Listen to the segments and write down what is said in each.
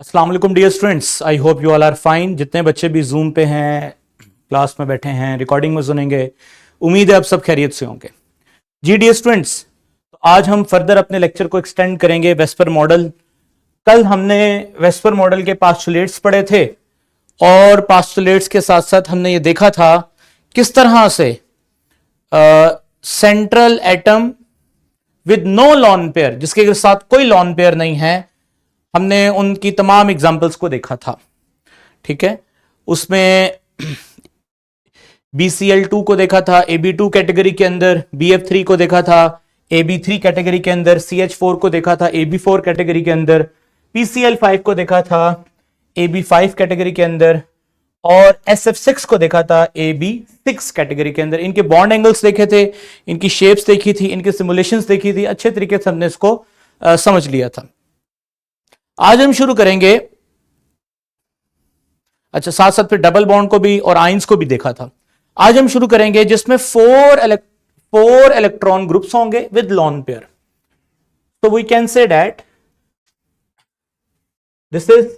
अस्सलाम वालेकुम dear students, I hope you all are fine. जितने बच्चे भी जूम पे हैं, क्लास में बैठे हैं, रिकॉर्डिंग में सुनेंगे, उम्मीद है आप सब खैरियत से होंगे। जी डियर स्टूडेंट्स, तो आज हम फर्दर अपने लेक्चर को एक्सटेंड करेंगे वेस्पर मॉडल। कल हमने वेस्पर मॉडल के पास्टुलेट्स पढ़े थे और पास्टुलेट्स के साथ साथ हमने ये देखा था किस तरह से central atom with no lone pair, जिसके साथ कोई लॉन पेयर नहीं है, हमने उनकी तमाम एग्जाम्पल्स को देखा था। ठीक है, उसमें BCl2 को देखा था AB2 कैटेगरी के अंदर, BF3 को देखा था AB3 कैटेगरी के अंदर, CH4 को देखा था AB4 कैटेगरी के अंदर, PCl5 को देखा था AB5 कैटेगरी के अंदर और SF6 को देखा था AB6 कैटेगरी के अंदर। इनके बॉन्ड एंगल्स देखे थे, इनकी शेप्स देखी थी, इनके सिमुलेशंस देखी थी, अच्छे तरीके से हमने इसको समझ लिया था। आज हम शुरू करेंगे, अच्छा साथ साथ फिर डबल बॉन्ड को भी और आइंस को भी देखा था। आज हम शुरू करेंगे जिसमें फोर इलेक्ट्रॉन ग्रुप्स होंगे विद लॉन पेयर। तो we can say that this is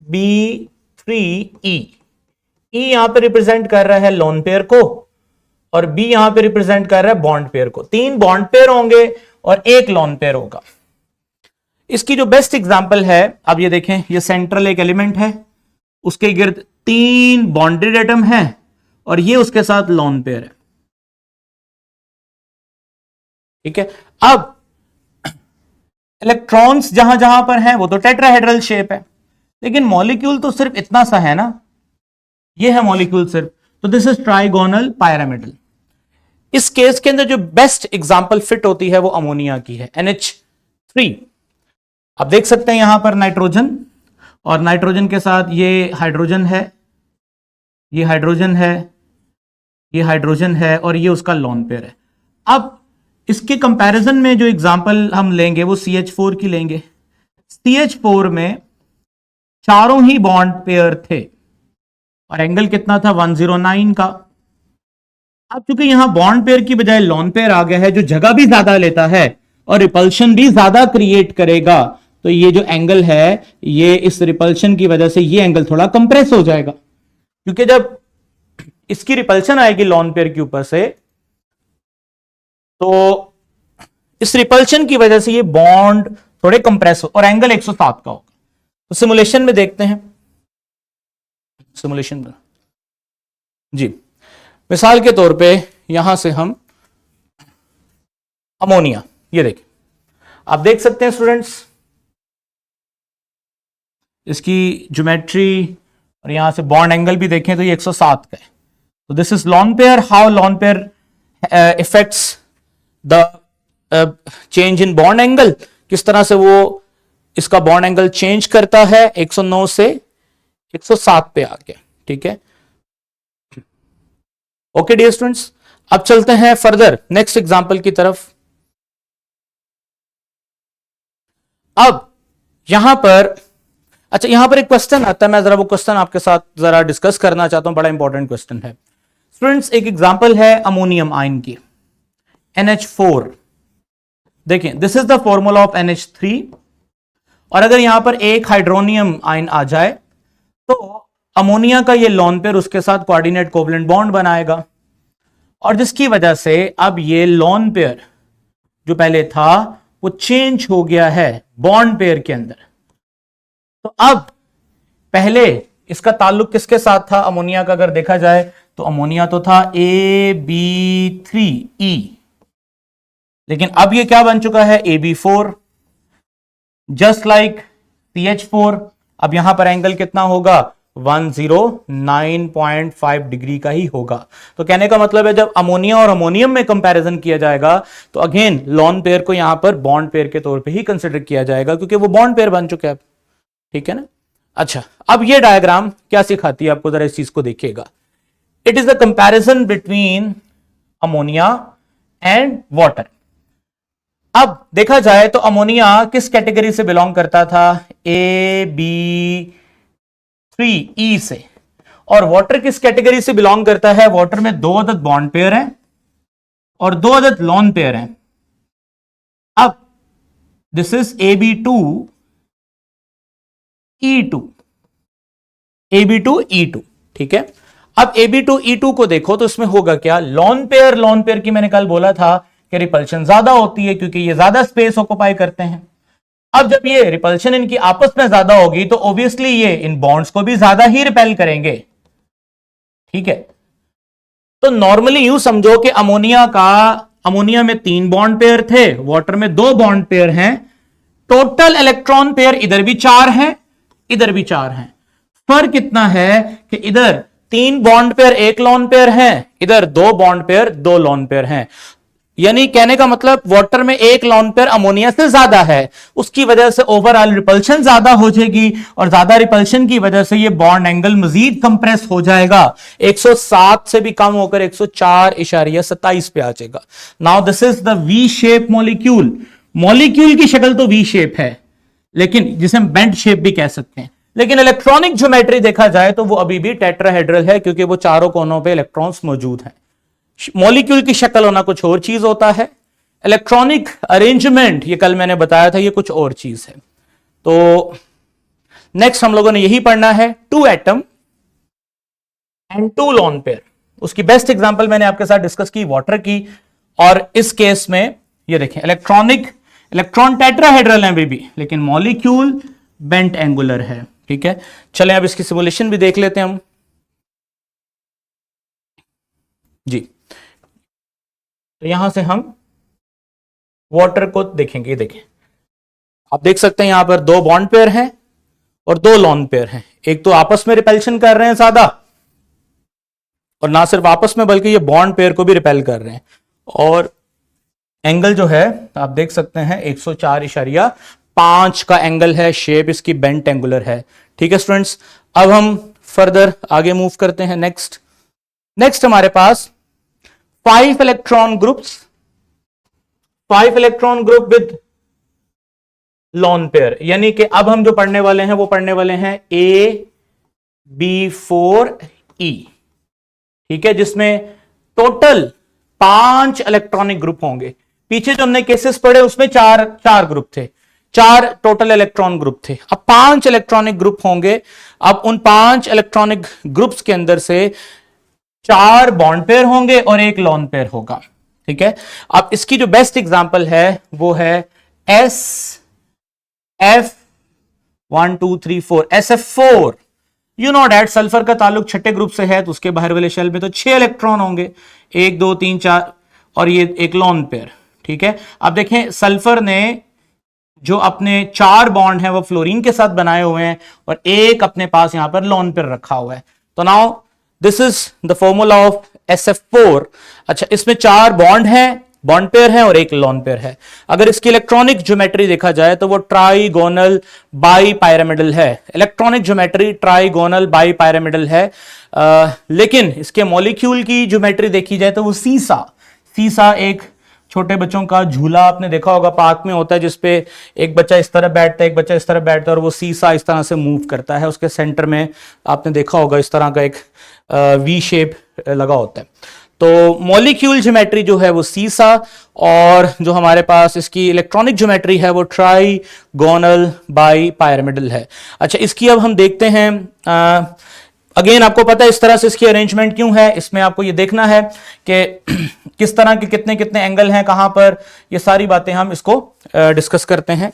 AB3E। E यहां पे रिप्रेजेंट कर रहा है लॉन पेयर को और B यहां पे रिप्रेजेंट कर रहा है बॉन्ड पेयर को। 3 बॉन्ड पेयर होंगे और 1 लॉन पेयर होगा। इसकी जो बेस्ट एग्जांपल है, आप ये देखें, ये सेंट्रल एक एलिमेंट है, उसके गिर्द 3 बॉन्डेड एटम है और ये उसके साथ लॉन पेयर है। ठीक है, अब इलेक्ट्रॉन्स जहां जहां पर हैं वो तो टेट्राहेड्रल शेप है, लेकिन मॉलिक्यूल तो सिर्फ इतना सा है ना, ये है मॉलिक्यूल सिर्फ, तो दिस इज ट्राइगोनल पायरामिडल। इस केस के अंदर जो बेस्ट एग्जांपल फिट होती है वो अमोनिया की है, NH3। आप देख सकते हैं यहां पर नाइट्रोजन, और नाइट्रोजन के साथ ये हाइड्रोजन है, ये हाइड्रोजन है, ये हाइड्रोजन है और ये उसका लॉन पेयर है। अब इसके कंपैरिजन में जो एग्जांपल हम लेंगे वो CH4 की लेंगे। CH4 में चारों ही बॉन्ड पेयर थे और एंगल कितना था, 109 का। अब चूंकि यहां बॉन्ड पेयर की बजाय लॉन पेयर आ गया है, जो जगह भी ज्यादा लेता है और रिपल्शन भी ज्यादा क्रिएट करेगा, तो ये जो एंगल है, ये इस रिपल्शन की वजह से ये एंगल थोड़ा कंप्रेस हो जाएगा, क्योंकि जब इसकी रिपल्शन आएगी लॉन पेयर के ऊपर से, तो इस रिपल्शन की वजह से ये बॉन्ड थोड़े कंप्रेस हो और एंगल 107 का होगा। तो सिमुलेशन में देखते हैं, सिमुलेशन में जी, मिसाल के तौर पे यहां से हम अमोनिया, ये देखिए, आप देख सकते हैं स्टूडेंट्स, इसकी ज्योमेट्री और यहां से बॉन्ड एंगल भी देखें तो ये 107 का है। तो this is lone pair. How lone pair effects the change in bond angle, किस तरह से वो इसका बॉन्ड एंगल चेंज करता है 109 से 107 पे आ गया। ठीक है, ओके डियर स्टूडेंट्स, अब चलते हैं फर्दर नेक्स्ट एग्जांपल की तरफ। अब यहां पर, अच्छा यहां पर एक क्वेश्चन आता है, मैं जरा वो क्वेश्चन आपके साथ जरा डिस्कस करना चाहता हूं, बड़ा इंपॉर्टेंट क्वेश्चन है स्टूडेंट्स। एक एग्जांपल है अमोनियम आयन की, NH4। देखिए, this is the formula of NH3, और अगर यहां पर एक हाइड्रोनियम आयन आ जाए तो अमोनिया का ये लॉन पेयर उसके साथ कोऑर्डिनेट कोवलेंट बॉन्ड बनाएगा, और जिसकी वजह से अब ये लॉन पेयर जो पहले था वो चेंज हो गया है बॉन्ड पेयर के अंदर। तो अब पहले इसका ताल्लुक किसके साथ था अमोनिया का, अगर देखा जाए तो अमोनिया तो था AB3E, लेकिन अब ये क्या बन चुका है, AB4, जस्ट लाइक CH4। अब यहां पर एंगल कितना होगा, 109.5 डिग्री का ही होगा। तो कहने का मतलब है, जब अमोनिया और अमोनियम में कंपैरिजन किया जाएगा तो अगेन लॉन पेयर को यहां पर बॉन्ड पेयर के तौर पे ही कंसिडर किया जाएगा, क्योंकि वो बॉन्ड पेयर बन चुके हैं। ठीक है ना। अच्छा, अब ये डायग्राम क्या सिखाती है आपको, जरा इस चीज को देखिएगा। It is the comparison between ammonia and water. अब देखा जाए तो अमोनिया किस कैटेगरी से बिलोंग करता था, AB3E से, और वाटर किस कैटेगरी से बिलोंग करता है, वाटर में 2 अदद बॉन्ड पेयर हैं और 2 अदद लॉन पेयर हैं। अब दिस इज Ab2E2, Ab2E2, ठीक है। अब Ab2E2 को देखो तो इसमें होगा क्या, लॉन पेयर की मैंने कल बोला था कि रिपल्शन ज्यादा होती है क्योंकि ये ज्यादा स्पेस ऑक्युपाई करते हैं। अब जब ये रिपल्शन इनकी आपस में ज्यादा होगी तो ऑब्वियसली ये इन बॉन्ड्स को भी ज्यादा ही रिपेल करेंगे, ठीक है। तो नॉर्मली यूं समझो कि अमोनिया में 3 बॉन्ड पेयर थे, वाटर में 2 बॉन्ड पेयर हैं, टोटल इलेक्ट्रॉन पेयर इधर भी 4 हैं, इधर भी 4 हैं। फर्क इतना है कि इधर 3 बॉन्ड पेयर 1 लॉन पेयर है, इधर 2 बॉन्ड पेयर 2 लॉन पेयर हैं। यानी कहने का मतलब वाटर में 1 लॉन पेयर अमोनिया से ज्यादा है, उसकी वजह से ओवरऑल रिपल्शन ज्यादा हो जाएगी और ज्यादा रिपल्शन की वजह से ये बॉन्ड एंगल मजीद कंप्रेस हो जाएगा, 107 से भी कम होकर 104.27 पे आ जाएगा। Now this is the V shape molecule. Molecule की शक्ल तो वी शेप है, लेकिन जिसे हम बेंट शेप भी कह सकते हैं, लेकिन इलेक्ट्रॉनिक ज्योमेट्री देखा जाए तो वो अभी भी टेट्राहेड्रल है क्योंकि वो चारों कोनों पे इलेक्ट्रॉन्स मौजूद हैं। मॉलिक्यूल की शक्ल होना कुछ और चीज होता है, इलेक्ट्रॉनिक अरेंजमेंट ये कल मैंने बताया था ये कुछ और चीज है। तो नेक्स्ट हम लोगों ने यही पढ़ना है, 2 एटम एंड 2 लॉन पेयर। उसकी बेस्ट एग्जांपल मैंने आपके साथ डिस्कस की वाटर की, और इस केस में ये देखें इलेक्ट्रॉन टेट्राहेड्रल है अभी भी, लेकिन मॉलिक्यूल बेंट एंगुलर है, ठीक है। चलें अब इसकी सिमुलेशन भी देख लेते हैं हम जी। तो यहां से हम वाटर को देखेंगे, देखें आप देख सकते हैं यहां पर 2 बॉन्ड पेयर हैं और 2 लॉन पेयर हैं। एक तो आपस में रिपेल्शन कर रहे हैं सादा, और ना सिर्फ आपस में बल्कि ये बॉन्ड पेयर को भी रिपेल कर रहे हैं, और एंगल जो है आप देख सकते हैं 104.5 का एंगल है, शेप इसकी बेंट एंगुलर है, ठीक है स्टूडेंट्स। अब हम फर्दर आगे मूव करते हैं। नेक्स्ट हमारे पास 5 electron group with lone pair, यानी कि अब हम जो पढ़ने वाले हैं वो पढ़ने वाले हैं AB4E, ठीक है, जिसमें टोटल 5 इलेक्ट्रॉनिक ग्रुप होंगे। पीछे जो हमने केसेस पढ़े उसमें चार ग्रुप थे, 4 टोटल इलेक्ट्रॉन ग्रुप थे, अब 5 इलेक्ट्रॉनिक ग्रुप होंगे। अब उन 5 इलेक्ट्रॉनिक ग्रुप्स के अंदर से 4 बॉन्ड पेयर होंगे और 1 लॉन पेयर होगा, ठीक है। अब इसकी जो बेस्ट एग्जांपल है वो है SF1 2 3 4 SF4। You know that sulphur का ताल्लुक छठे ग्रुप से है, तो उसके बाहर वाले शेल में तो 6 इलेक्ट्रॉन होंगे, 1 2 3 4, और ये एक लॉन पेयर, ठीक है। अब देखें सल्फर ने जो अपने 4 बॉन्ड हैं वो फ्लोरीन के साथ बनाए हुए हैं और एक अपने पास यहां पर लॉन पेयर रखा हुआ है। तो now this is the formula of SF4। अच्छा, इसमें 4 बॉन्ड हैं, बॉन्ड पेयर है और एक लॉन पेयर है। अगर इसकी इलेक्ट्रॉनिक ज्योमेट्री देखा जाए तो वो ट्राइगोनल बाई पायरामिडल है, electronic geometry trigonal by pyramidal है। लेकिन इसके मॉलिक्यूल की ज्योमेट्री देखी जाए तो वो सीसा एक छोटे बच्चों का झूला आपने देखा होगा पार्क में होता है, जिसपे एक बच्चा इस तरह बैठता है एक बच्चा इस तरह बैठता है और वो सीसा इस तरह से मूव करता है, उसके सेंटर में आपने देखा होगा इस तरह का एक वी शेप लगा होता है। तो मॉलिक्यूल ज्योमेट्री जो है वो सीसा, और जो हमारे पास इसकी इलेक्ट्रॉनिक ज्योमेट्री है वो ट्राइगोनल बाई पायरामिडल है। अच्छा, इसकी अब हम देखते हैं। अगेन आपको पता है इस तरह से इसकी अरेंजमेंट क्यों है, इसमें आपको ये देखना है कि किस तरह के कितने कितने एंगल हैं कहां पर, ये सारी बातें हम इसको डिस्कस करते हैं।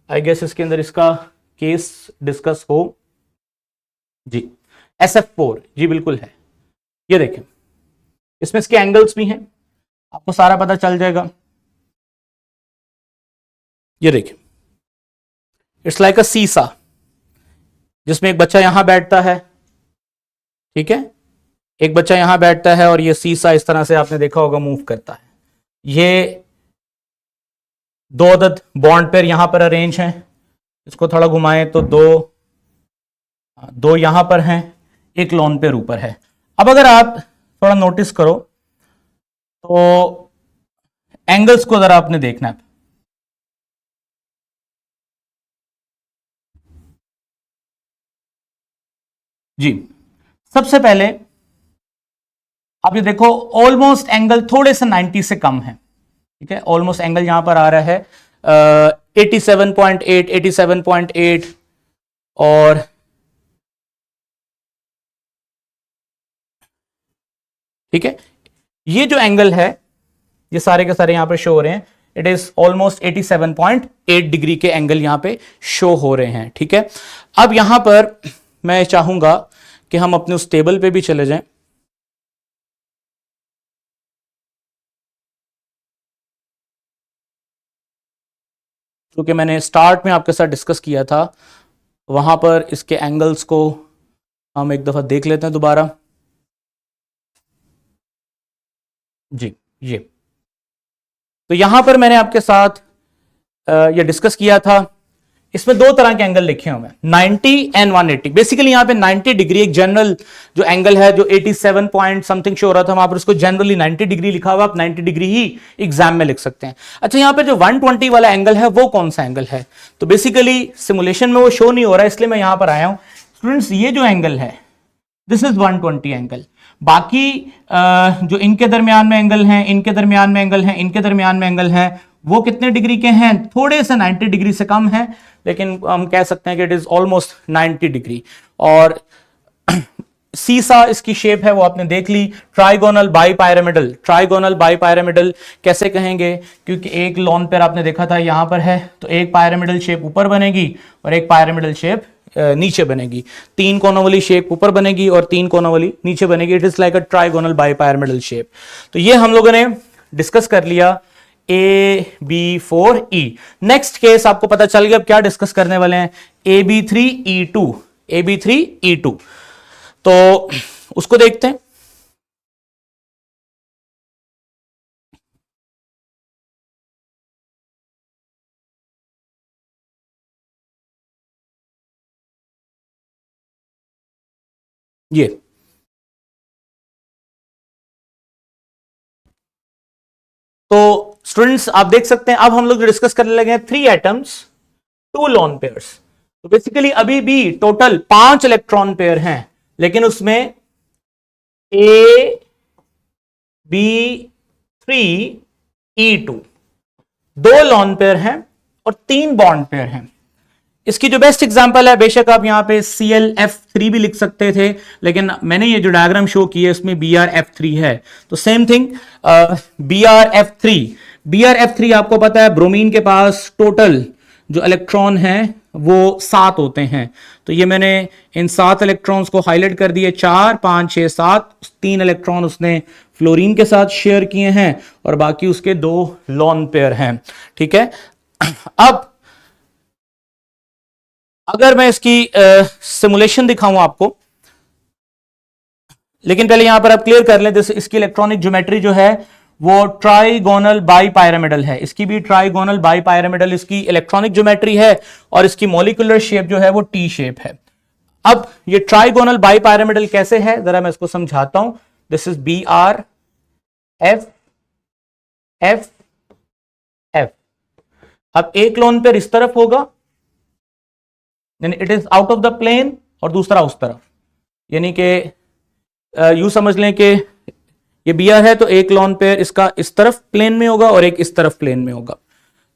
आई गेस इसके अंदर इसका केस डिस्कस हो जी। SF4 जी बिल्कुल है, ये देखें इसमें इसके एंगल्स भी हैं, आपको सारा पता चल जाएगा। ये देखिए इट्स लाइक अ सीसा, जिसमें एक बच्चा यहां बैठता है, ठीक है, एक बच्चा यहां बैठता है और ये सीसा इस तरह से आपने देखा होगा मूव करता है। ये 2 अदद बॉन्ड पेयर यहां पर अरेंज हैं, इसको थोड़ा घुमाएं तो दो यहां पर हैं, एक लोन पेयर ऊपर है। अब अगर आप थोड़ा नोटिस करो तो एंगल्स को जरा आपने देखना है जी। सबसे पहले आप ये देखो ऑलमोस्ट एंगल थोड़े से 90 से कम है, ठीक है। ऑलमोस्ट एंगल यहां पर आ रहा है 87.8, 87.8 और ठीक है, ये जो एंगल है ये सारे के सारे यहां पर शो हो रहे हैं, इट इज ऑलमोस्ट 87.8 डिग्री के एंगल यहां पे शो हो रहे हैं, ठीक है। अब यहां पर मैं चाहूंगा कि हम अपने उस टेबल पे भी चले जाएं, क्योंकि मैंने स्टार्ट में आपके साथ डिस्कस किया था, वहां पर इसके एंगल्स को हम एक दफा देख लेते हैं दोबारा। जी, ये तो यहां पर मैंने आपके साथ ये डिस्कस किया था, इसमें दो तरह के एंगल लिखे हुए हैं, 90 एंड 180। बेसिकली यहां पे 90 डिग्री एक जनरल जो एंगल है, जो 87 पॉइंट समथिंग शो हो रहा था वहां पर, उसको जनरली 90 डिग्री लिखा हुआ, आप 90 डिग्री ही एग्जाम में लिख सकते हैं। अच्छा, यहां पे जो 120 वाला एंगल है वो कौन सा एंगल है? तो बेसिकली सिमुलेशन में वो शो नहीं हो रहा है, इसलिए मैं यहां पर आया हूं। स्टूडेंट्स, ये जो एंगल है दिस इज 120 एंगल। बाकी जो इनके दरमियान में एंगल हैं, इनके दरमियान में एंगल हैं, इनके दरमियान में एंगल हैं, वो कितने डिग्री के हैं? थोड़े से 90 डिग्री से कम है, लेकिन हम कह सकते हैं कि इट इज ऑलमोस्ट 90 डिग्री। और सीसा इसकी शेप है वो आपने देख ली, trigonal bipyramidal. Trigonal bipyramidal कैसे कहेंगे? क्योंकि एक लॉन पेयर आपने देखा था यहां पर है, तो एक पायरामिडल शेप ऊपर बनेगी और एक पायरामिडल शेप नीचे बनेगी। तीन कोनों वाली शेप ऊपर बनेगी और तीन कोनों वाली नीचे बनेगी। It is like a trigonal by pyramidal shape. तो ये हम लोगों ने डिस्कस कर लिया AB4E। नेक्स्ट केस आपको पता चल गया अब क्या डिस्कस करने वाले हैं, AB3E2। AB3E2 तो उसको देखते हैं। ये तो स्टूडेंट्स आप देख सकते हैं, अब हम लोग जो डिस्कस करने लगे हैं 3 एटम्स 2 लॉन पेयर्स। तो बेसिकली अभी भी टोटल 5 इलेक्ट्रॉन पेयर हैं, लेकिन उसमें AB3E2 2 लॉन पेयर हैं और 3 बॉन्ड पेयर हैं। इसकी जो बेस्ट एग्जांपल है, बेशक आप यहां पे ClF3 भी लिख सकते थे, लेकिन मैंने ये जो डायग्राम शो की है उसमें BrF3 है, तो सेम थिंग BrF3। BrF3 आपको पता है ब्रोमीन के पास टोटल जो इलेक्ट्रॉन हैं वो 7 होते हैं। तो ये मैंने इन 7 इलेक्ट्रॉन्स को हाईलाइट कर दिए, 4 5 6 7। 3 इलेक्ट्रॉन उसने फ्लोरीन के साथ शेयर किए हैं और बाकी उसके 2 लॉन पेयर हैं, ठीक है। अब अगर मैं इसकी सिमुलेशन दिखाऊं आपको, लेकिन पहले यहां पर आप क्लियर कर लें, इसकी इलेक्ट्रॉनिक ज्योमेट्री जो है वो ट्राइगोनल बाई पायरामिडल है। इसकी भी ट्राइगोनल बाई पायरामिडल इसकी इलेक्ट्रॉनिक ज्योमेट्री है और इसकी मॉलिक्यूलर शेप जो है वो टी शेप है। अब ये ट्राइगोनल बाई पायरामिडल कैसे है, जरा मैं इसको समझाता हूं। This is BrF F F। अब एक लोन पेयर इस तरफ होगा, यानी it is out of the plane, और दूसरा उस तरफ, यानी कि यू समझ लें कि ये Br है तो एक लॉन पेयर इसका इस तरफ प्लेन में होगा और एक इस तरफ प्लेन में होगा।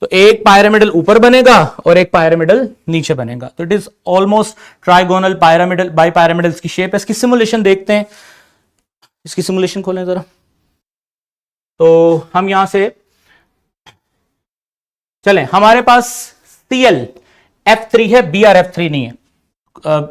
तो एक पायरामिडल ऊपर बनेगा और एक पायरामिडल नीचे बनेगा। तो it is almost trigonal pyramidal bipyramidals की शेप है। इसकी सिमुलेशन देखते हैं, इसकी सिमुलेशन खोलें जरा। तो हम यहां से चलें, हमारे पास ClF3 है, BrF3 नहीं है।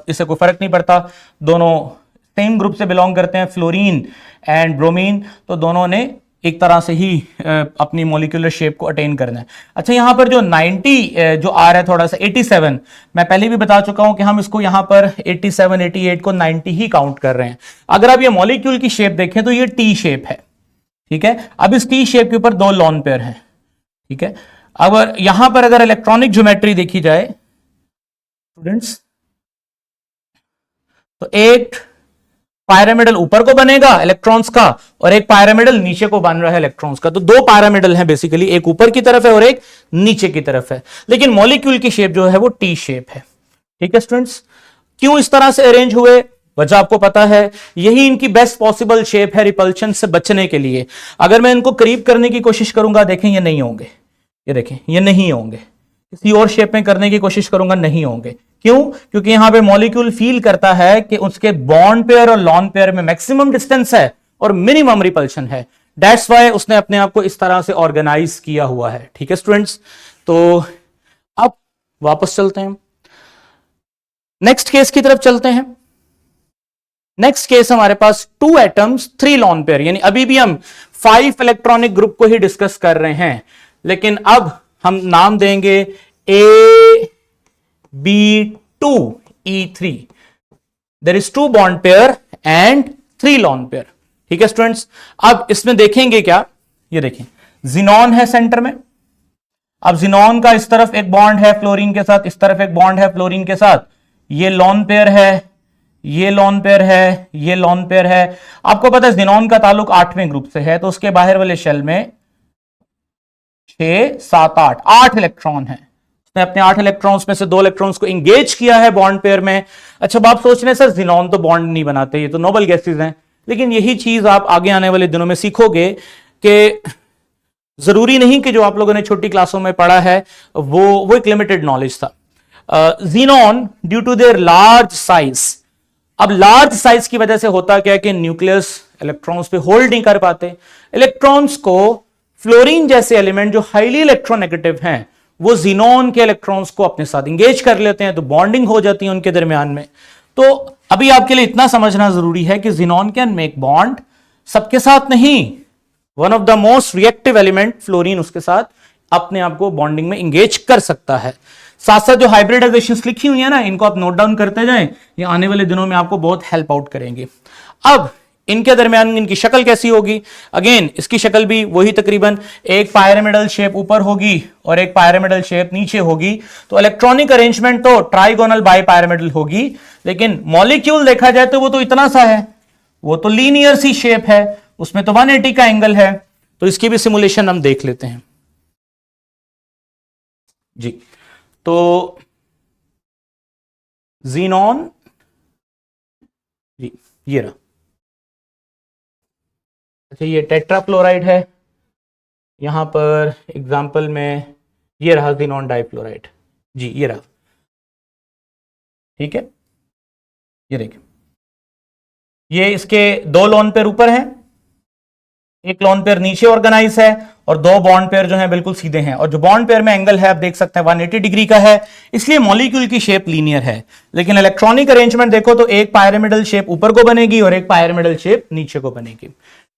इससे कोई फर्क नहीं पड़ता, दोनों सेम ग्रुप से बिलोंग करते हैं, फ्लोरीन एंड ब्रोमीन, तो दोनों ने एक तरह से ही अपनी मॉलिक्यूलर शेप को अटेन करना है। अच्छा, यहां पर जो 90 जो आ रहा है थोड़ा सा 87, मैं पहले भी बता चुका हूं कि हम इसको यहां पर 87 88 को 90 ही काउंट कर रहे हैं। अगर आप ये मॉलिक्यूल की शेप देखें तो ये टी शेप है, ठीक है। अब इस टी शेप के ऊपर 2 लॉन पेयर हैं, ठीक है। अब यहां पर अगर इलेक्ट्रॉनिक ज्योमेट्री देखी जाए स्टूडेंट्स, तो एक पायरामिडल ऊपर को बनेगा इलेक्ट्रॉन्स का और एक पायरामिडल नीचे को बन रहा है इलेक्ट्रॉन्स का। तो 2 पायरामिडल हैं बेसिकली, एक ऊपर की तरफ है और एक नीचे की तरफ है, लेकिन मॉलिक्यूल की शेप जो है वो टी शेप है, ठीक है स्टूडेंट्स। क्यों इस तरह से अरेंज हुए, वजह आपको पता है, यही इनकी बेस्ट पॉसिबल शेप है रिपल्शन से बचने के लिए। अगर मैं इनको करीब करने की कोशिश करूंगा, देखें ये नहीं होंगे, ये देखें ये नहीं होंगे। किसी और शेप में करने की कोशिश करूंगा, नहीं होंगे। क्यों? क्योंकि यहां पे मॉलिक्यूल फील करता है कि उसके बॉन्ड पेयर और लॉन पेयर में मैक्सिमम डिस्टेंस है और मिनिमम रिपल्शन है। दैट्स वाई उसने अपने आप को इस तरह से ऑर्गेनाइज किया हुआ है। ठीक है स्टूडेंट्स, तो अब वापस चलते हैं, नेक्स्ट केस की तरफ चलते हैं। नेक्स्ट केस हमारे पास 2 एटम्स 3 लॉन पेयर, यानी अभी भी हम 5 इलेक्ट्रॉनिक ग्रुप को ही डिस्कस कर रहे हैं, लेकिन अब हम नाम देंगे AB2E3। There is 2 bond pair and 3 lone pair. ठीक है स्टूडेंट्स, अब इसमें देखेंगे क्या, ये देखें जिनॉन है सेंटर में। अब जिनॉन का इस तरफ एक बॉन्ड है फ्लोरीन के साथ, इस तरफ एक बॉन्ड है फ्लोरीन के साथ, ये लॉन पेयर है, ये लॉन पेयर है, ये लॉन पेयर है। आपको पता है जिनॉन का ताल्लुक 8वें ग्रुप से है, तो उसके बाहर वाले शेल में 6, 7, 8 इलेक्ट्रॉन है। उसने अपने 8 इलेक्ट्रॉन्स में से 2 इलेक्ट्रॉन्स को इंगेज किया है बॉन्ड पेयर में। अच्छा, आप सोच रहे हैं सर जिनॉन तो बॉन्ड नहीं बनाते, ये तो नोबल गैसेज हैं, लेकिन यही चीज आप आगे आने वाले दिनों में सीखोगे कि जरूरी नहीं कि जो आप लोगों ने छोटी क्लासों में पढ़ा है वो एक लिमिटेड नॉलेज था। Xenon due to their large size, अब लार्ज साइज की वजह से होता क्या है कि न्यूक्लियस इलेक्ट्रॉन्स पे होल्ड नहीं कर पाते। इलेक्ट्रॉन्स को फ्लोरीन जैसे एलिमेंट जो हाईली इलेक्ट्रोनेगेटिव हैं, वो ज़ीनॉन के इलेक्ट्रॉन्स को अपने साथ इंगेज कर लेते हैं, तो बॉन्डिंग हो जाती है उनके दरमियान में। तो अभी आपके लिए इतना समझना जरूरी है कि ज़ीनॉन कैन मेक बॉन्ड, सबके साथ नहीं। One of the most reactive element fluorine उसके साथ अपने आप को बॉन्डिंग में इंगेज कर सकता है। साथ साथ जो हाइब्रिडाइजेशंस लिखी हुई है ना, इनको आप नोट डाउन करते जाएं, ये आने वाले दिनों में आपको बहुत हेल्प आउट करेंगे। अब इनके दरमियान इनकी शक्ल कैसी होगी? अगेन इसकी शक्ल भी वही, तकरीबन एक पायरामिडल शेप ऊपर होगी और एक पायरामिडल शेप नीचे होगी। तो इलेक्ट्रॉनिक अरेंजमेंट तो ट्राइगोनल बाई पायरामिडल होगी, लेकिन मॉलिक्यूल देखा जाए तो वो तो इतना सा है, वो तो लीनियर सी शेप है, उसमें तो 180 का एंगल है। तो इसकी भी सिमुलेशन हम देख लेते हैं जी। तो ज़ीनॉन जी, ये रहा। अच्छा, ये टेट्राफ्लोराइड है, यहां पर एग्जांपल में ये रहा ज़ीनॉन डाइफ्लोराइड जी, ये रहा। ठीक है, ये देखिए, ये इसके 2 लोन पेयर ऊपर हैं, एक लोन पेयर नीचे ऑर्गेनाइज है और 2 बॉन्ड पेयर जो है बिल्कुल सीधे हैं। और जो बॉन्ड पेयर में एंगल है आप देख सकते हैं 180 डिग्री का है, इसलिए मॉलिक्यूल की शेप लीनियर है। लेकिन इलेक्ट्रॉनिक अरेंजमेंट देखो तो एक पायरामिडल शेप ऊपर को बनेगी और एक पायरामिडल शेप नीचे को बनेगी।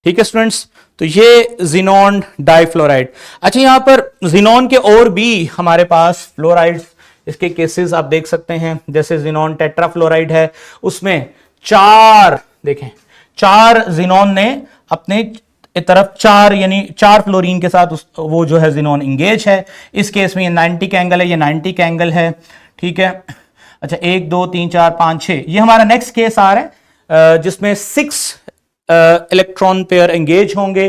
ठीक है स्टूडेंट्स, तो ये ज़ीनॉन डाइफ्लोराइड। अच्छा, यहां पर ज़ीनॉन के और भी हमारे पास फ्लोराइड्स, इसके केसेस आप देख सकते हैं, जैसे ज़ीनॉन टेट्राफ्लोराइड है, उसमें 4 देखें, 4 ज़ीनॉन ने अपने तरफ 4 यानी 4 फ्लोरीन के साथ वो जो है ज़ीनॉन इंगेज है। इस केस में ये 90 का एंगल है, ये 90 का एंगल है। ठीक है, अच्छा 1 2 3 4 5 6, ये हमारा नेक्स्ट केस आ रहा है जिसमें 6 इलेक्ट्रॉन पेयर एंगेज होंगे,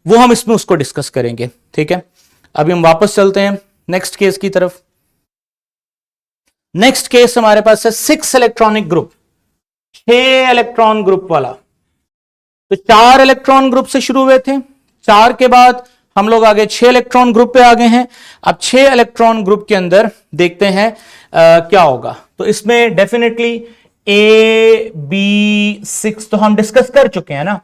वो हम इसमें उसको डिस्कस करेंगे। ठीक है, अभी हम वापस चलते हैं नेक्स्ट केस की तरफ। नेक्स्ट केस हमारे पास है 6 इलेक्ट्रॉनिक ग्रुप, 6 इलेक्ट्रॉन ग्रुप वाला। तो 4 इलेक्ट्रॉन ग्रुप से शुरू हुए थे, 4 के बाद हम लोग आगे 6 इलेक्ट्रॉन ग्रुप पे आ गए हैं। अब 6 इलेक्ट्रॉन ग्रुप के अंदर देखते हैं क्या होगा। तो इसमें डेफिनेटली AB6 तो हम डिस्कस कर चुके हैं ना,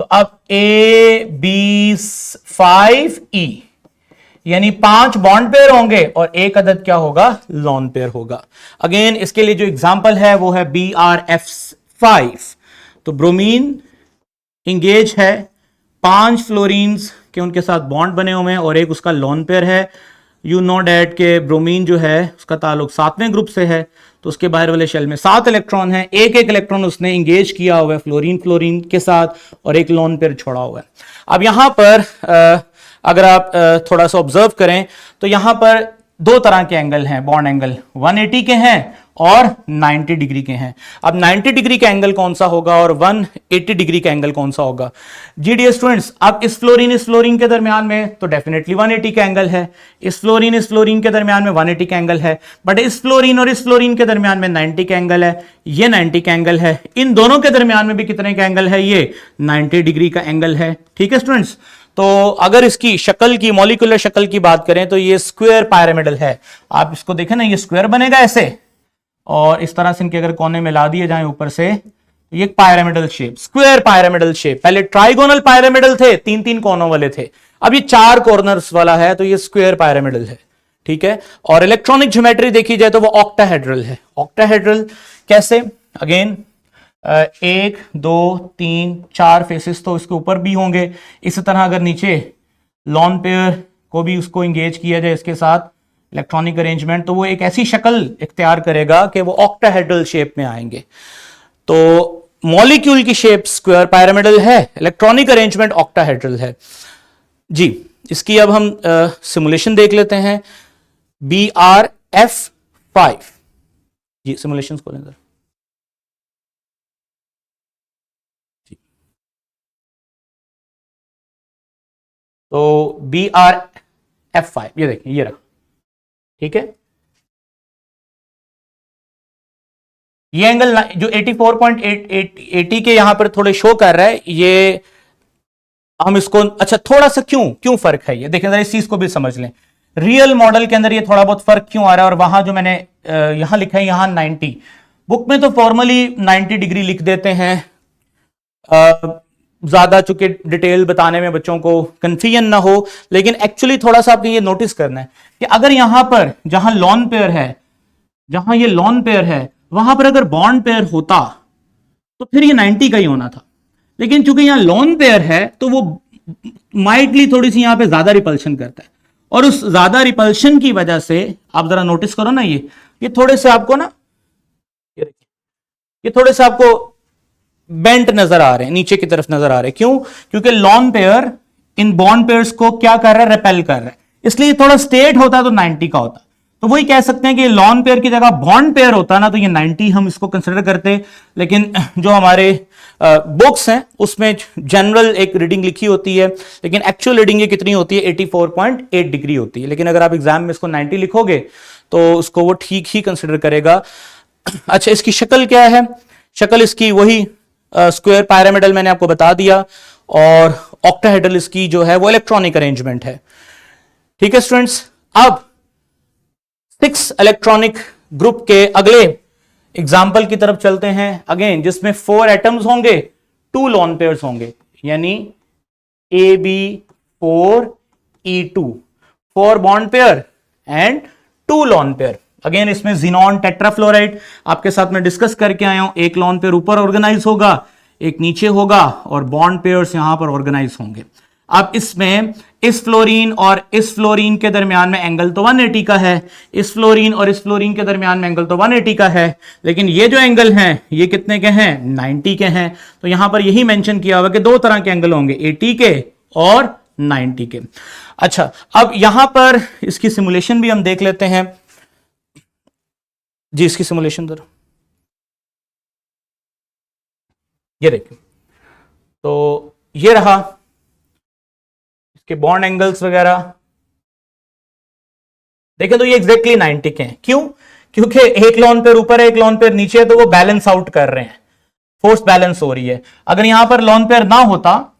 तो अब AB5E यानी 5 बॉन्ड पेयर होंगे और एक अदद क्या होगा, लॉन पेयर होगा। अगेन इसके लिए जो एग्जांपल है वो है BRF5। तो ब्रोमीन इंगेज है, 5 फ्लोरीन्स के उनके साथ बॉन्ड बने हुए हैं और एक उसका लॉन पेयर है। यू नो डैट के ब्रोमीन जो है उसका ताल्लुक 7वें ग्रुप से है, तो उसके बाहर वाले शेल में 7 इलेक्ट्रॉन है, एक इलेक्ट्रॉन उसने इंगेज किया हुआ है फ्लोरीन के साथ और एक लॉन पेयर छोड़ा हुआ है। अब यहां पर अगर आप थोड़ा सा ऑब्जर्व करें तो यहां पर 2 तरह के एंगल हैं, बॉन्ड एंगल 180 के हैं और 90 डिग्री के हैं। अब 90 डिग्री का एंगल कौन सा होगा और 180 डिग्री का एंगल कौन सा होगा? जी डियर स्टूडेंट्स, अब इस फ्लोरीन के दरमियान में तो डेफिनेटली 180 का एंगल है, इस फ्लोरीन के दरमियान में 180 का एंगल है, बट इस फ्लोरीन और इस फ्लोरीन के दरमियान में 90 का एंगल है, ये 90 का एंगल है, इन दोनों के दरमियान में भी कितने का एंगल है? ये 90 डिग्री का एंगल है। ठीक है स्टूडेंट्स, तो अगर इसकी शक्ल की, मॉलिक्यूलर शक्ल की बात करें तो ये स्क्वायर पायरामिडल है। आप इसको देखें ना, ये स्क्वायर बनेगा ऐसे, और इस तरह से इनके अगर कोने मिला दिए जाएं ऊपर से, तो ये pyramidal shape, square pyramidal shape. पहले ट्राइगोनल पायरामिडल थे, 3-3 कोनों वाले थे, अब ये 4 कॉर्नर्स वाला है, तो ये स्क्वायर पायरामिडल है। ठीक है, और इलेक्ट्रॉनिक ज्योमेट्री देखी जाए तो वो ऑक्टाहेड्रल है। ऑक्टाहेड्रल कैसे? अगेन 1 2 3 4 फेसेस तो इसके ऊपर भी होंगे। इसी तरह अगर नीचे लॉन पेयर को भी उसको इंगेज किया जाए इसके साथ इलेक्ट्रॉनिक अरेंजमेंट, तो वो एक ऐसी शक्ल इख्तियार करेगा कि वो ऑक्टाहेड्रल शेप में आएंगे। तो मॉलिक्यूल की शेप स्क्वायर पायरामिडल है, इलेक्ट्रॉनिक अरेंजमेंट ऑक्टाहेड्रल है। जी, इसकी अब हम सिमुलेशन देख लेते हैं। BRF5 जी, सिमुलेशन खोलें सर। तो BRF5 ये देखिए, ये रहा। ठीक है, ये एंगल जो 84.80 के यहां पर थोड़े शो कर रहा है, ये हम इसको, अच्छा थोड़ा सा क्यों फर्क है ये देखें जरा, इस चीज को भी समझ लें। रियल मॉडल के अंदर ये थोड़ा बहुत फर्क क्यों आ रहा है, और वहां जो मैंने यहां लिखा है यहां 90, बुक में तो फॉर्मली 90 डिग्री लिख देते हैं, ज्यादा चूंकि डिटेल बताने में बच्चों को कंफ्यूजन ना हो, लेकिन एक्चुअली थोड़ा सा आपको ये नोटिस करना है कि अगर यहां पर जहां लॉन पेयर है, जहां ये लॉन पेयर है, वहां पर अगर बॉन्ड पेयर होता तो फिर ये 90 का ही होना था, लेकिन चूंकि यहां लॉन पेयर है तो वो माइटली थोड़ी सी यहां पे ज्यादा रिपल्शन करता है, और उस ज्यादा रिपल्शन की वजह से आप जरा नोटिस करो ना, ये थोड़े से आपको ना, ये थोड़े से आपको बेंट नजर आ रहे हैं, नीचे की तरफ नजर आ रहे हैं। क्यों? क्योंकि lone pair in bond pairs को क्या कर रहा है? रिपेल कर रहा है, इसलिए थोड़ा स्ट्रेट होता तो 90 का होता। तो वही कह सकते हैं कि लॉन पेयर की जगह बॉन्ड पेयर होता ना, तो ये 90 हम इसको कंसिडर करते, लेकिन जो हमारे बुक्स हैं उसमें जनरल एक रीडिंग लिखी होती है, लेकिन एक्चुअल रीडिंग ये कितनी होती है? 84.8 डिग्री होती है। लेकिन अगर आप एग्जाम में इसको 90 लिखोगे तो उसको वो ठीक ही कंसिडर करेगा। अच्छा, इसकी शक्ल क्या है? शक्ल इसकी वही स्क्वायर पिरामिडल मैंने आपको बता दिया, और ऑक्टाहेड्रल इसकी जो है वो इलेक्ट्रॉनिक अरेंजमेंट है। ठीक है स्टूडेंट्स, अब 6 इलेक्ट्रॉनिक ग्रुप के अगले एग्जाम्पल की तरफ चलते हैं, अगेन जिसमें 4 एटम्स होंगे, 2 लॉन पेयर्स होंगे, यानी AB4E2, 4 bond pair and 2 lone pair. Again इसमें जिनॉन टेट्राफ्लोराइड आपके साथ में डिस्कस करके आया हूं, एक लॉन पेयर ऊपर ऑर्गेनाइज होगा, एक नीचे होगा, और बॉन्ड पेयर्स यहां पर ऑर्गेनाइज होंगे। अब इसमें इस फ्लोरीन और इस फ्लोरीन के दरमियान में एंगल तो 180 का है, इस फ्लोरीन और इस फ्लोरीन के दरमियान में एंगल तो 180 का है, लेकिन ये जो एंगल हैं ये कितने के हैं? 90 के हैं। तो यहां पर यही मेंशन किया हुआ कि 2 तरह के एंगल होंगे, 80 के और 90 के। अच्छा, अब यहां पर इसकी सिमुलेशन भी हम देख लेते हैं। जी, इसकी सिमुलेशन दर ये देखिए, तो ये रहा इसके बॉन्ड एंगल्स वगैरह देखें, तो ये एग्जैक्टली 90 के हैं। क्यों? क्योंकि एक लॉन पेयर ऊपर है, एक लॉन पेयर नीचे है, तो वो बैलेंस आउट कर रहे हैं, फोर्स बैलेंस हो रही है। अगर यहां पर लॉन पेयर ना होता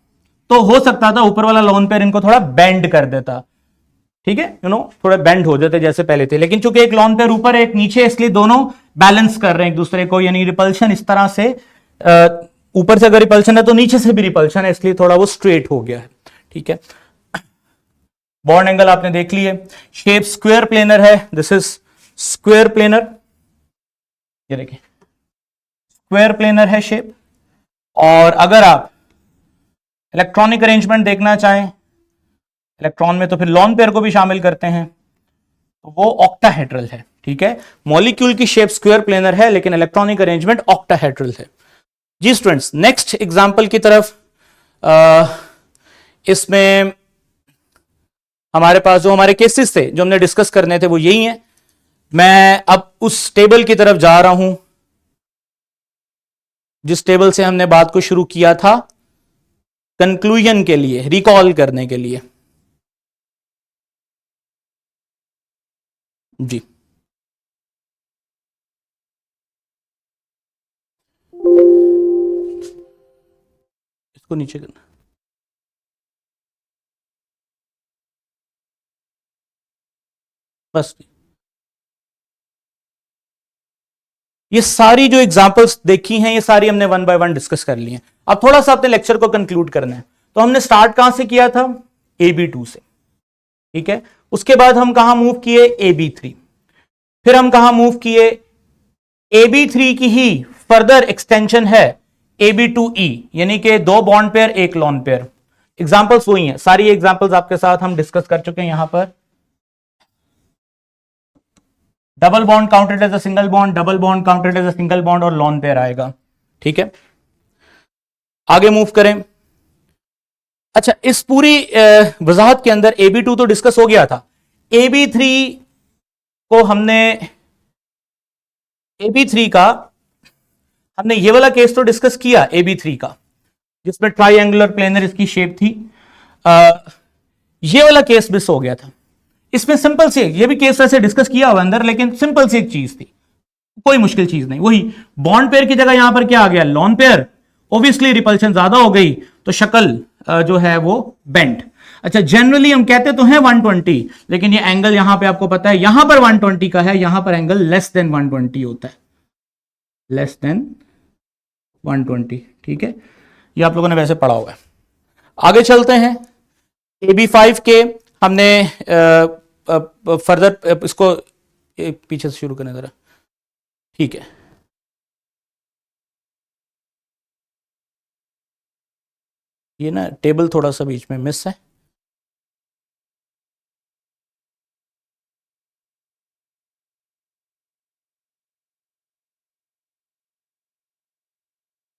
तो हो सकता था ऊपर वाला लॉन पेयर इनको थोड़ा बेंड कर देता, ठीक है, थोड़ा बेंड हो जाते जैसे पहले थे, लेकिन चूंकि एक लॉन पेयर ऊपर है एक नीचे, इसलिए दोनों बैलेंस कर रहे हैं एक दूसरे को, यानी रिपल्शन इस तरह से, ऊपर से अगर रिपल्शन है तो नीचे से भी रिपल्शन है, इसलिए थोड़ा वो स्ट्रेट हो गया है। ठीक है, बॉन्ड एंगल आपने देख लिए, शेप स्क्वायर प्लेनर है, दिस इज स्क्वायर प्लेनर, ये देखिए स्क्वायर प्लेनर है शेप। और अगर आप इलेक्ट्रॉनिक अरेंजमेंट देखना चाहें इलेक्ट्रॉन में, तो फिर लॉन पेयर को भी शामिल करते हैं, तो वो ऑक्टाहेड्रल है। ठीक है, मॉलिक्यूल की शेप स्क्वायर प्लेनर है, लेकिन इलेक्ट्रॉनिक अरेंजमेंट ऑक्टाहेड्रल है। जी स्टूडेंट्स, नेक्स्ट एग्जांपल की तरफ, इसमें हमारे पास जो हमारे केसेस थे जो हमने डिस्कस करने थे वो यही हैं। मैं अब उस टेबल की तरफ जा रहा हूं जिस टेबल से हमने बात को शुरू किया था, कंक्लूजन के लिए, रिकॉल करने के लिए। जी, इसको नीचे करना। बस ये सारी जो एग्जांपल्स देखी हैं, ये सारी हमने वन बाय वन डिस्कस कर ली हैं। अब थोड़ा सा अपने लेक्चर को कंक्लूड करना है। तो हमने स्टार्ट कहां से किया था? AB2 से, ठीक है। उसके बाद हम कहां मूव किए? AB3। फिर हम कहां मूव किए? AB3 की ही फर्दर एक्सटेंशन है AB2E, यानी कि 2 bond pair 1 lone pair. Examples वही हैं, सारी एग्जांपल्स आपके साथ हम डिस्कस कर चुके हैं। यहां पर double bond counted as a single bond, double bond counted as a single bond और लॉन पेयर आएगा, ठीक है। आगे मूव करें। अच्छा, इस पूरी वजाहत के अंदर AB2 तो डिस्कस हो गया था। AB3 को हमने, AB3 का हमने ये वाला केस तो डिस्कस किया AB3 का, जिसमें ट्राइएंगुलर प्लेनर इसकी शेप थी। ये वाला केस मिस हो गया था। इसमें सिंपल से, ये भी केस वैसे डिस्कस किया हुआ अंदर, लेकिन सिंपल सी एक चीज थी, कोई मुश्किल चीज नहीं। वही बॉन्ड पेयर की जगह यहां पर क्या आ गया? Lone pair. ऑब्वियसली रिपल्शन ज्यादा हो गई तो शक्ल जो है वो बेंट। अच्छा, जनरली हम कहते तो हैं 120, लेकिन ये एंगल यहां पे आपको पता है, यहां पर 120 का है, यहां पर एंगल लेस देन 120 होता है, लेस देन 120, ठीक है। ये आप लोगों ने वैसे पढ़ा हुआ है। आगे चलते हैं। AB5 के हमने फर्दर इसको पीछे से शुरू करने जरा, ठीक है। ये ना टेबल थोड़ा सा बीच में मिस है।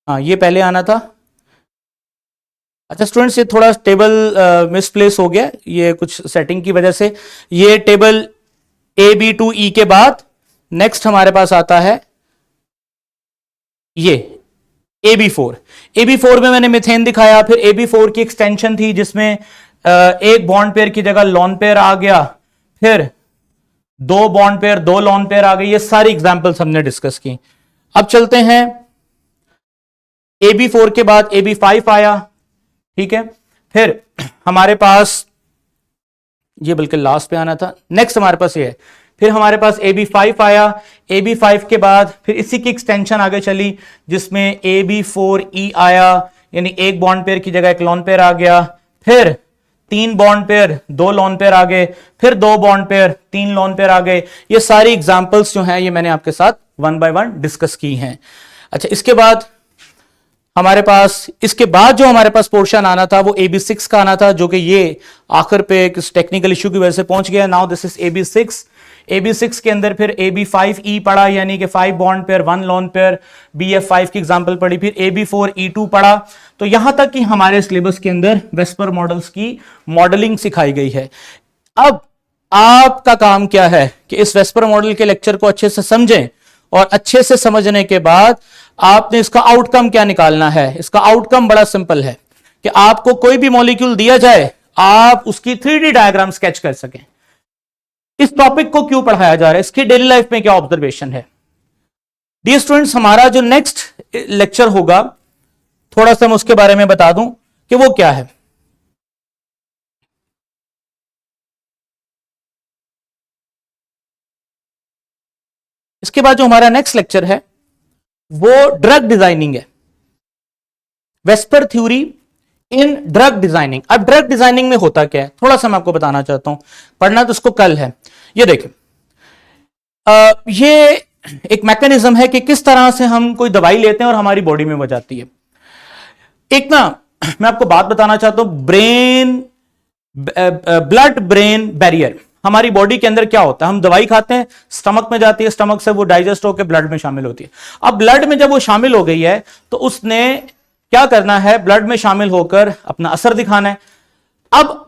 हाँ, ये पहले आना था। अच्छा स्टूडेंट्स, ये थोड़ा टेबल मिसप्लेस हो गया, ये कुछ सेटिंग की वजह से। ये टेबल AB2E के बाद नेक्स्ट हमारे पास आता है ये AB4। AB4 में मैंने मिथेन दिखाया, फिर AB4 की एक्सटेंशन थी जिसमें एक बॉन्ड पेयर की जगह लॉन पेयर आ गया, फिर 2 बॉन्ड पेयर 2 लॉन पेयर आ गए। ये सारी एग्जांपल्स हमने डिस्कस की। अब चलते हैं, AB4 के बाद AB5 आया, ठीक है। फिर हमारे पास, ये बल्कि लास्ट पे आना था, नेक्स्ट हमारे पास ये है। फिर हमारे पास AB5 आया। AB5 के बाद फिर इसी की एक्सटेंशन आगे चली, जिसमें AB4E आया, यानी एक बॉन्ड पेयर की जगह एक लॉन पेयर आ गया। फिर 3 बॉन्ड पेयर 2 लॉन पेयर आ गए, फिर 2 बॉन्ड पेयर 3 लॉन पेयर आ गए। ये सारी एग्जांपल्स जो हैं ये मैंने आपके साथ वन बाय वन डिस्कस की हैं। अच्छा, इसके बाद हमारे पास, इसके बाद जो हमारे पास पोर्शन आना था वो AB6 का आना था, जो कि ये आखिर पे किस टेक्निकल इशू की वजह से पहुंच गया। Now this is AB6। AB6 के अंदर फिर AB5E पढ़ा, यानी कि 5 bond pair 1 lone pair, BF5 की एग्जांपल पढ़ी, फिर AB4E2 पढ़ा। तो यहां तक कि हमारे सिलेबस के अंदर वेस्पर मॉडल्स की मॉडलिंग सिखाई गई है। अब आपका काम क्या है कि इस वेस्पर मॉडल के लेक्चर को अच्छे से समझें, और अच्छे से समझने के बाद आपने इसका आउटकम क्या निकालना है। इसका आउटकम बड़ा सिंपल है कि आपको कोई भी मॉलिक्यूल दिया जाए, आप उसकी 3D डायग्राम स्केच कर सकें। इस टॉपिक को क्यों पढ़ाया जा रहा है, इसकी डेली लाइफ में क्या ऑब्जर्वेशन है। डियर स्टूडेंट्स, हमारा जो नेक्स्ट लेक्चर होगा, थोड़ा सा मैं उसके बारे में बता दूं कि वो क्या है। इसके बाद जो हमारा नेक्स्ट लेक्चर है वो ड्रग डिजाइनिंग है, वेस्पर थ्योरी इन ड्रग डिजाइनिंग। अब ड्रग डिजाइनिंग में होता क्या है, थोड़ा सा मैं आपको बताना चाहता हूं। पढ़ना तो उसको कल है। ये देखिए, ये एक मैकेनिज्म है कि किस तरह से हम कोई दवाई लेते हैं और हमारी बॉडी में वो जाती है। एक ना, मैं आपको बात बताना चाहता हूं, ब्लड ब्रेन बैरियर। हमारी बॉडी के अंदर क्या होता है, हम दवाई खाते हैं, स्टमक में जाती है, स्टमक से वो डाइजेस्ट होकर ब्लड में शामिल होती है। अब ब्लड में जब वो शामिल हो गई है तो उसने क्या करना है, ब्लड में शामिल होकर अपना असर दिखाना है। अब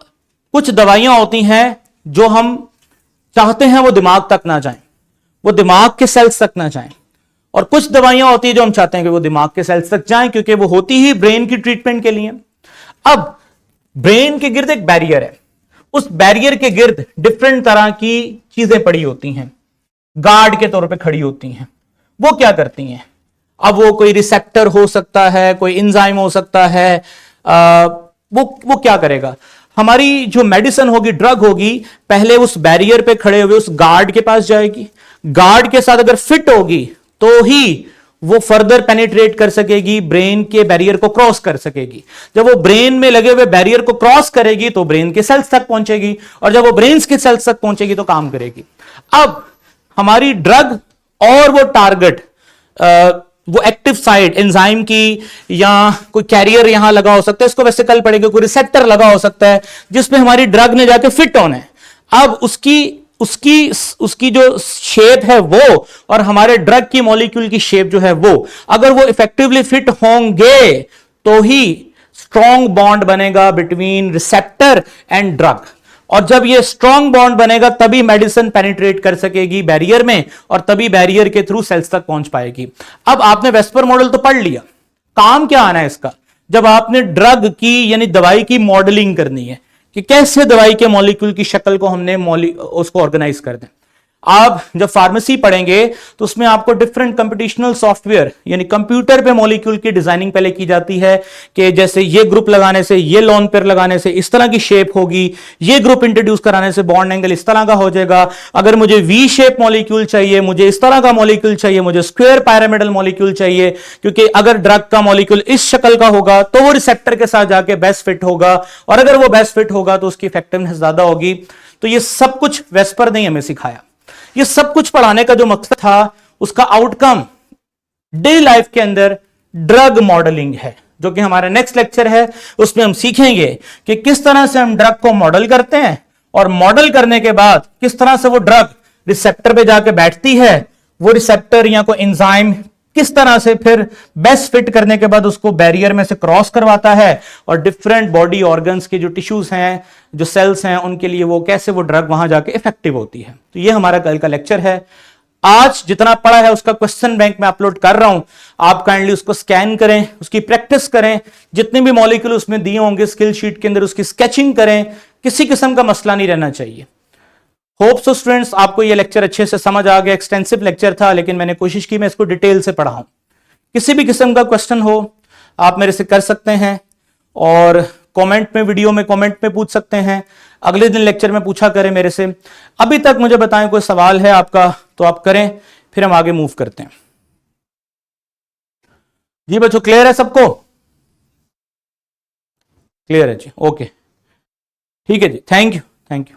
कुछ दवाइयां होती हैं जो हम चाहते हैं वो दिमाग तक ना जाएं, वो दिमाग के सेल्स तक ना जाएं, और कुछ दवाइयां होती है जो हम चाहते हैं कि वो दिमाग के सेल्स तक जाएं, क्योंकि वो होती ही ब्रेन की ट्रीटमेंट के लिए। अब ब्रेन के गिर्द एक बैरियर है, उस बैरियर के गिर्द डिफरेंट तरह की चीजें पड़ी होती हैं, गार्ड के तौर पे खड़ी होती हैं। वो क्या करती हैं? अब वो कोई रिसेप्टर हो सकता है, कोई एंजाइम हो सकता है, वो क्या करेगा? हमारी जो मेडिसिन होगी, ड्रग होगी, पहले उस बैरियर पे खड़े हुए उस गार्ड के पास जाएगी, गार्ड के साथ अगर फिट होगी तो ही वो फर्दर पेनिट्रेट कर सकेगी, ब्रेन के बैरियर को क्रॉस कर सकेगी। जब वो ब्रेन में लगे हुए बैरियर को क्रॉस करेगी तो ब्रेन के सेल्स तक पहुंचेगी, और जब वो ब्रेन के सेल्स तक पहुंचेगी तो काम करेगी। अब हमारी ड्रग और वो टारगेट, वो एक्टिव साइट एंजाइम की, या कोई कैरियर यहां लगा हो सकता है, इसको वैसे कल पड़ेगा, कोई रिसेप्टर लगा हो सकता है जिसपे हमारी ड्रग ने जाके फिट होना है। अब उसकी जो शेप है वो, और हमारे ड्रग की मॉलिक्यूल की शेप जो है वो, अगर वो इफेक्टिवली फिट होंगे तो ही स्ट्रॉन्ग बॉन्ड बनेगा बिटवीन रिसेप्टर एंड ड्रग। और जब ये स्ट्रॉन्ग बॉन्ड बनेगा तभी मेडिसिन पेनिट्रेट कर सकेगी बैरियर में, और तभी बैरियर के थ्रू सेल्स तक पहुंच पाएगी। अब आपने वेस्पर मॉडल तो पढ़ लिया, काम क्या आना है इसका? जब आपने ड्रग की यानी दवाई की मॉडलिंग करनी है कि कैसे दवाई के मॉलिक्यूल की शक्ल को हमने उसको ऑर्गेनाइज कर दें। आप जब फार्मेसी पढ़ेंगे तो उसमें आपको डिफरेंट कंप्यूटेशनल सॉफ्टवेयर यानी कंप्यूटर पे मॉलिक्यूल की डिजाइनिंग पहले की जाती है, कि जैसे ये ग्रुप लगाने से, ये लोन पेयर लगाने से इस तरह की शेप होगी, ये ग्रुप इंट्रोड्यूस कराने से बॉन्ड एंगल इस तरह का हो जाएगा, अगर मुझे वी शेप मॉलिक्यूल चाहिए, मुझे इस तरह का मॉलिक्यूल चाहिए, मुझे स्क्वायर पैरामिडल मॉलिक्यूल चाहिए, क्योंकि अगर ड्रग का मॉलिक्यूल इस शक्ल का होगा तो वो रिसेप्टर के साथ जाके बेस्ट फिट होगा, और अगर वो बेस्ट फिट होगा तो उसकी इफेक्टिवनेस ज्यादा होगी। तो ये सब कुछ वेस्पर ने हमें सिखाया। ये सब कुछ पढ़ाने का जो मकसद था, उसका आउटकम डेली लाइफ के अंदर ड्रग मॉडलिंग है, जो कि हमारा नेक्स्ट लेक्चर है। उसमें हम सीखेंगे कि किस तरह से हम ड्रग को मॉडल करते हैं, और मॉडल करने के बाद किस तरह से वो ड्रग रिसेप्टर पे जाके बैठती है, वो रिसेप्टर या कोई एंजाइम किस तरह से फिर बेस्ट फिट करने के बाद उसको बैरियर में से क्रॉस करवाता है, और डिफरेंट बॉडी ऑर्गन्स के जो टिश्यूज हैं, जो सेल्स हैं, उनके लिए वो कैसे वो ड्रग वहां जाके इफेक्टिव होती है। तो ये हमारा कल का लेक्चर है। आज जितना पढ़ा है उसका क्वेश्चन बैंक में अपलोड कर रहा हूं, आप काइंडली उसको स्कैन करें, उसकी प्रैक्टिस करें, जितने भी मॉलिक्यूल उसमें दिए होंगे स्किल शीट के अंदर उसकी स्केचिंग करें, किसी किस्म का मसला नहीं रहना चाहिए। होप सो स्टूडेंट्स आपको ये लेक्चर अच्छे से समझ आ गया। एक्सटेंसिव लेक्चर था, लेकिन मैंने कोशिश की मैं इसको डिटेल से पढ़ाऊं। किसी भी किस्म का क्वेश्चन हो आप मेरे से कर सकते हैं, और कमेंट में, वीडियो में कमेंट में पूछ सकते हैं, अगले दिन लेक्चर में पूछा करें मेरे से। अभी तक मुझे बताएं कोई सवाल है आपका तो आप करें, फिर हम आगे मूव करते हैं। जी बच्चों, क्लियर है सबको? क्लियर है जी, ओके, ठीक है जी, थैंक यू, थैंक यू।